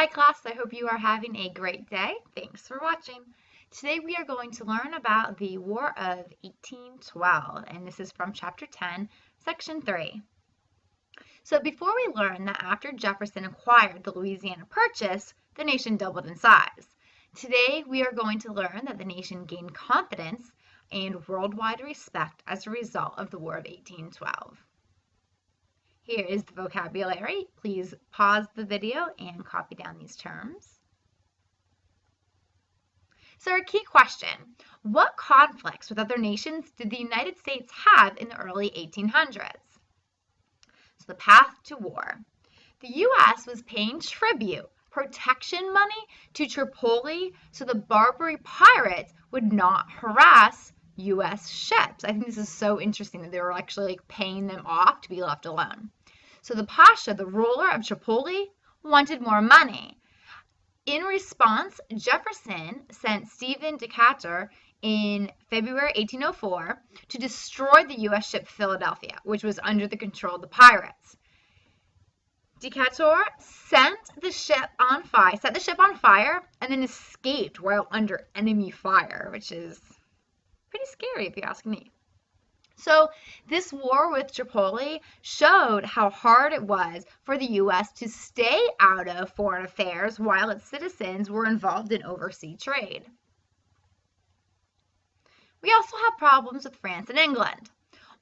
Hi class, I hope you are having a great day. Thanks for watching. Today we are going to learn about the War of 1812, and this is from Chapter 10, Section 3. So before we learn that after Jefferson acquired the Louisiana Purchase, the nation doubled in size. Today we are going to learn that the nation gained confidence and worldwide respect as a result of the War of 1812. Here is the vocabulary. Please pause the video and copy down these terms. So our key question, what conflicts with other nations did the United States have in the early 1800s? So the path to war. The U.S. was paying tribute, protection money to Tripoli so the Barbary pirates would not harass U.S. ships. I think this is so interesting that they were actually paying them off to be left alone. So the Pasha, the ruler of Tripoli, wanted more money. In response, Jefferson sent Stephen Decatur in February 1804 to destroy the U.S. ship Philadelphia, which was under the control of the pirates. Decatur set the ship on fire, and then escaped while under enemy fire, which is pretty scary if you ask me. So this war with Tripoli showed how hard it was for the U.S. to stay out of foreign affairs while its citizens were involved in overseas trade. We also have problems with France and England.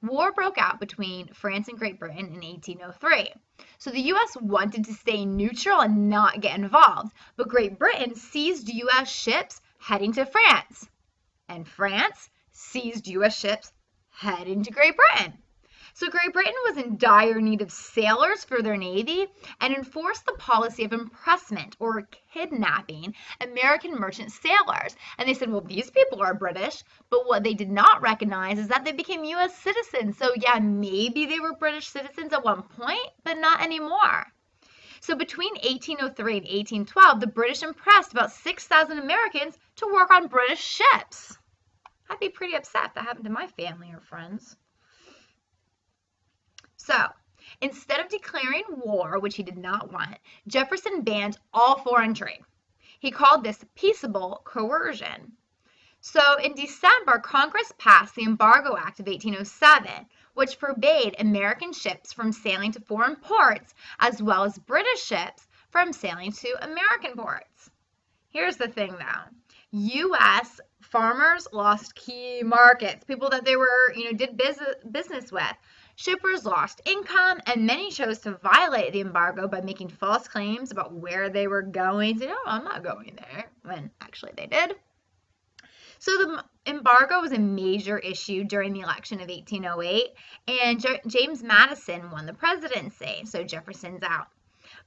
War broke out between France and Great Britain in 1803. So the U.S. wanted to stay neutral and not get involved, but Great Britain seized U.S. ships heading to France, and France seized U.S. ships heading to Great Britain. So Great Britain was in dire need of sailors for their navy and enforced the policy of impressment or kidnapping American merchant sailors. And they said, well, these people are British, but what they did not recognize is that they became U.S. citizens. So yeah, maybe they were British citizens at one point, but not anymore. So between 1803 and 1812, the British impressed about 6,000 Americans to work on British ships. I'd be pretty upset if that happened to my family or friends. So, instead of declaring war, which he did not want, Jefferson banned all foreign trade. He called this peaceable coercion. So, in December, Congress passed the Embargo Act of 1807, which forbade American ships from sailing to foreign ports, as well as British ships from sailing to American ports. Here's the thing, though. U.S. farmers lost key markets, people that they were, did business with. Shippers lost income, and many chose to violate the embargo by making false claims about where they were going. Say, oh, I'm not going there, when actually they did. So the embargo was a major issue during the election of 1808, and James Madison won the presidency, so Jefferson's out.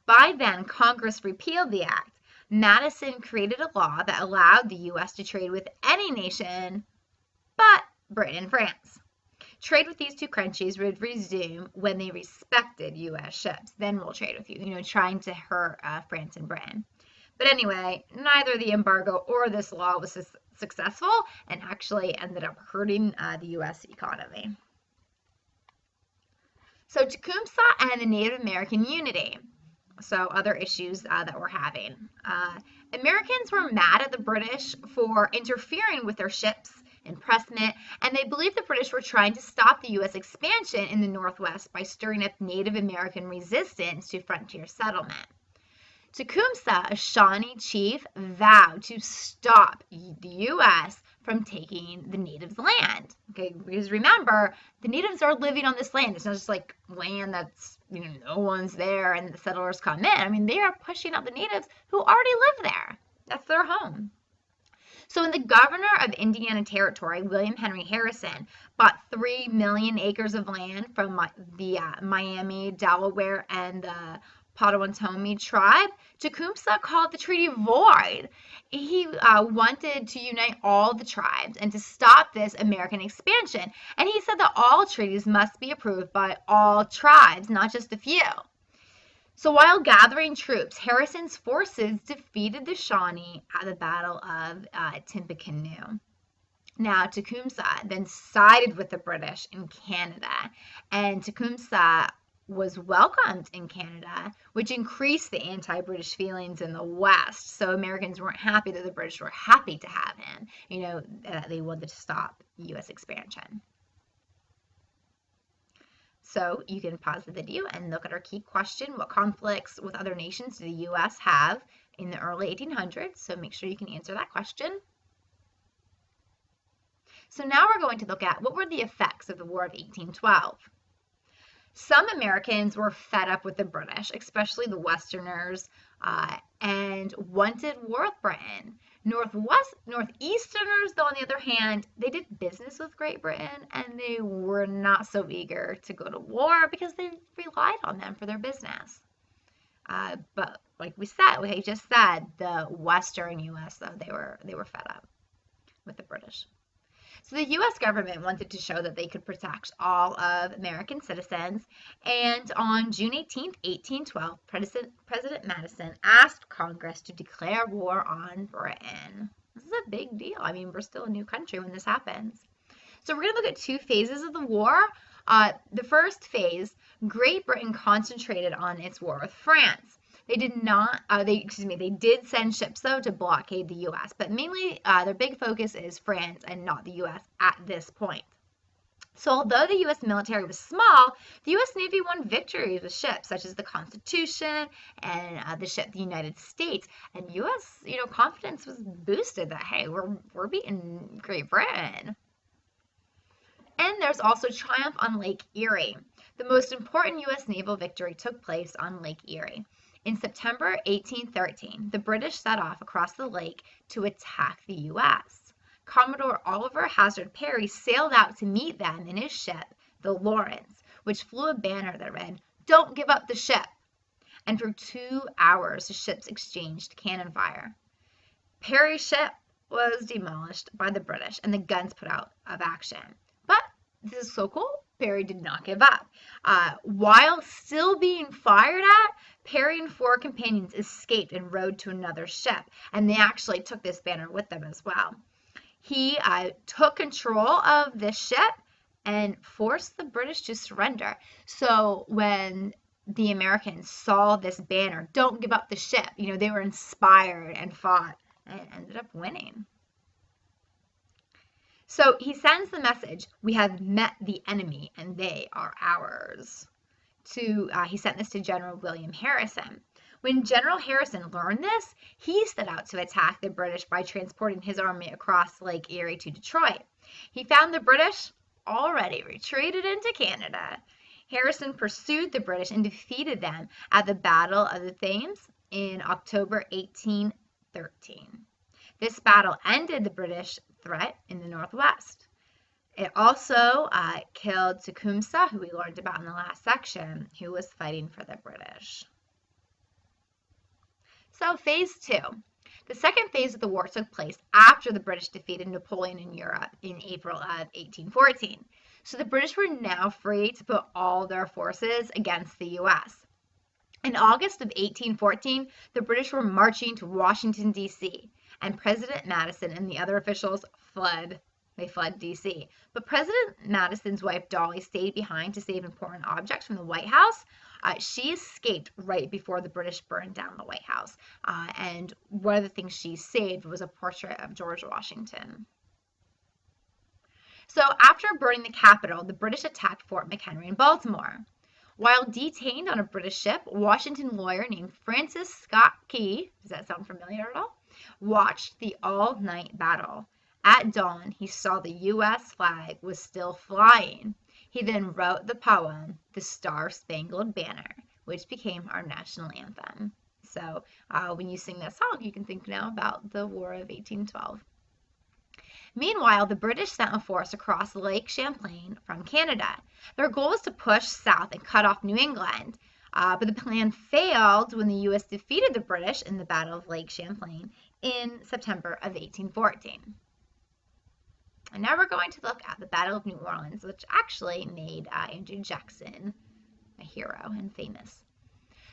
By then, Congress repealed the act. Madison created a law that allowed the U.S. to trade with any nation but Britain and France. Trade with these two countries would resume when they respected U.S. ships. Then we'll trade with you, trying to hurt France and Britain. But anyway, neither the embargo or this law was successful and actually ended up hurting the U.S. economy. So Tecumseh and the Native American unity. So other issues that we're having. Americans were mad at the British for interfering with their ships' impressment, and they believed the British were trying to stop the U.S. expansion in the Northwest by stirring up Native American resistance to frontier settlement. Tecumseh, a Shawnee chief, vowed to stop the U.S. from taking the natives' land. Okay, because remember, the natives are living on this land. It's not just like land that's, no one's there and the settlers come in. I mean, they are pushing out the natives who already live there. That's their home. So when the governor of Indiana Territory, William Henry Harrison, bought 3 million acres of land from the Miami, Delaware, and the Potawatomi tribe, Tecumseh called the treaty void. He wanted to unite all the tribes and to stop this American expansion. And he said that all treaties must be approved by all tribes, not just a few. So while gathering troops, Harrison's forces defeated the Shawnee at the Battle of Tippecanoe. Now, Tecumseh then sided with the British in Canada, and Tecumseh was welcomed in Canada, which increased the anti-British feelings in the West. So Americans weren't happy that the British were happy to have him. They wanted to stop U.S. expansion. So you can pause the video and look at our key question: what conflicts with other nations did the U.S. have in the early 1800s? So make sure you can answer that question. So now we're going to look at what were the effects of the War of 1812. Some Americans were fed up with the British, especially the Westerners, and wanted war with Britain. Northeasterners, though, on the other hand, they did business with Great Britain, and they were not so eager to go to war because they relied on them for their business. But like we just said, the Western U.S., though, they were fed up with the British. So the U.S. government wanted to show that they could protect all of American citizens, and on June 18, 1812, President Madison asked Congress to declare war on Britain. This is a big deal. I mean, we're still a new country when this happens. So we're going to look at two phases of the war. The first phase, Great Britain concentrated on its war with France. They did send ships, though, to blockade the U.S., but mainly their big focus is France and not the U.S. at this point. So although the U.S. military was small, the U.S. Navy won victories with ships such as the Constitution and the ship the United States, and U.S. confidence was boosted that, hey, we're beating Great Britain. And there's also triumph on Lake Erie. The most important U.S. naval victory took place on Lake Erie. In September 1813, the British set off across the lake to attack the U.S. Commodore Oliver Hazard Perry sailed out to meet them in his ship, the Lawrence, which flew a banner that read, "Don't give up the ship." And for 2 hours, the ships exchanged cannon fire. Perry's ship was demolished by the British and the guns put out of action. But this is so cool. Perry did not give up. While still being fired at, Perry and 4 companions escaped and rowed to another ship, and they actually took this banner with them as well. He took control of this ship and forced the British to surrender. So when the Americans saw this banner, "Don't give up the ship," they were inspired and fought and ended up winning. So he sends the message, "We have met the enemy and they are ours." He sent this to General William Harrison. When General Harrison learned this, he set out to attack the British by transporting his army across Lake Erie to Detroit. He found the British already retreated into Canada. Harrison pursued the British and defeated them at the Battle of the Thames in October 1813. This battle ended the British threat in the Northwest. It also killed Tecumseh, who we learned about in the last section, who was fighting for the British. So phase 2. The second phase of the war took place after the British defeated Napoleon in Europe in April of 1814. So the British were now free to put all their forces against the U.S. In August of 1814, the British were marching to Washington, D.C., and President Madison and the other officials fled. They fled D.C. But President Madison's wife, Dolly, stayed behind to save important objects from the White House. She escaped right before the British burned down the White House. And one of the things she saved was a portrait of George Washington. So after burning the Capitol, the British attacked Fort McHenry in Baltimore. While detained on a British ship, Washington lawyer named Francis Scott Key, does that sound familiar at all, watched the all-night battle. At dawn, he saw the U.S. flag was still flying. He then wrote the poem, "The Star-Spangled Banner," which became our national anthem. So when you sing that song, you can think now about the War of 1812. Meanwhile, the British sent a force across Lake Champlain from Canada. Their goal was to push south and cut off New England. But the plan failed when the U.S. defeated the British in the Battle of Lake Champlain in September of 1814. And now we're going to look at the Battle of New Orleans, which actually made Andrew Jackson a hero and famous.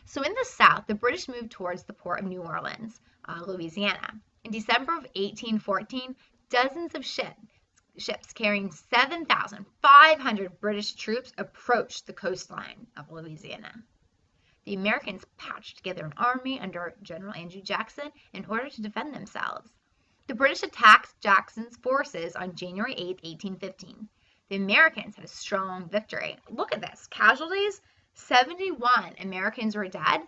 So in the South, the British moved towards the port of New Orleans, Louisiana. In December of 1814, dozens of ships ships carrying 7,500 British troops approached the coastline of Louisiana. The Americans patched together an army under General Andrew Jackson in order to defend themselves. The British attacked Jackson's forces on January 8, 1815. The Americans had a strong victory. Look at this. Casualties, 71 Americans were dead.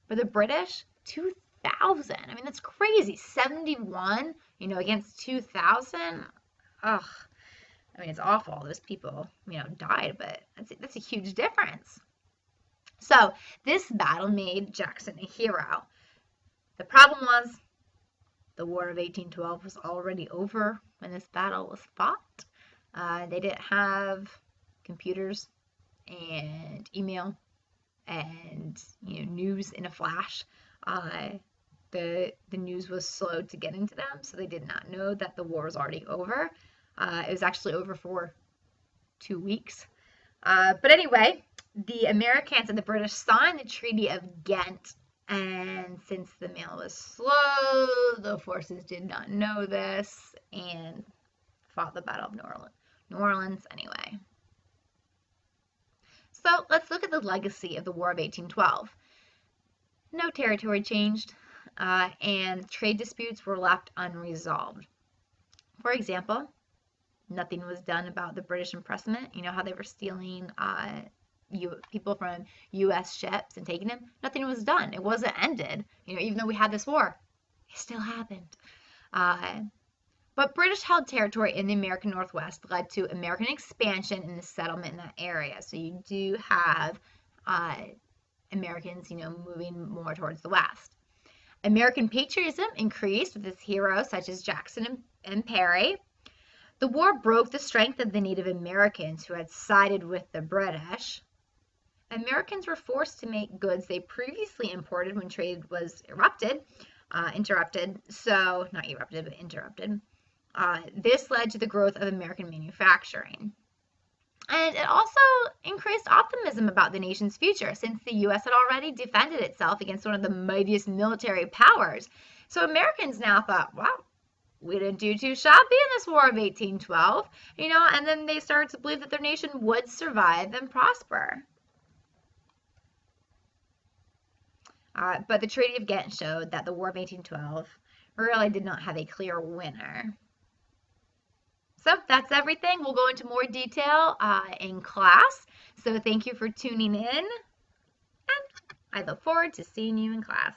For the British, 2,000. I mean, that's crazy. 71, against 2,000. Ugh. I mean, it's awful. Those people, died, but that's a huge difference. So this battle made Jackson a hero. The problem was the War of 1812 was already over when this battle was fought. They didn't have computers and email and news in a flash. The news was slow to get into them, so they did not know that the war was already over. It was actually over for 2 weeks. But anyway, the Americans and the British signed the Treaty of Ghent, and since the mail was slow, the forces did not know this and fought the Battle of New Orleans anyway. So let's look at the legacy of the War of 1812. No territory changed, and trade disputes were left unresolved. For example, nothing was done about the British impressment. You know how they were stealing people from U.S. ships and taking them? Nothing was done. It wasn't ended. Even though we had this war, it still happened. But British held territory in the American Northwest led to American expansion in the settlement in that area. So you do have Americans, moving more towards the West. American patriotism increased with its heroes such as Jackson and Perry. The war broke the strength of the Native Americans who had sided with the British. Americans were forced to make goods they previously imported when trade was interrupted. This led to the growth of American manufacturing. And it also increased optimism about the nation's future, since the U.S. had already defended itself against one of the mightiest military powers. So Americans now thought, wow, we didn't do too shabby in this War of 1812, and then they started to believe that their nation would survive and prosper. But the Treaty of Ghent showed that the War of 1812 really did not have a clear winner. So that's everything. We'll go into more detail in class. So thank you for tuning in, and I look forward to seeing you in class.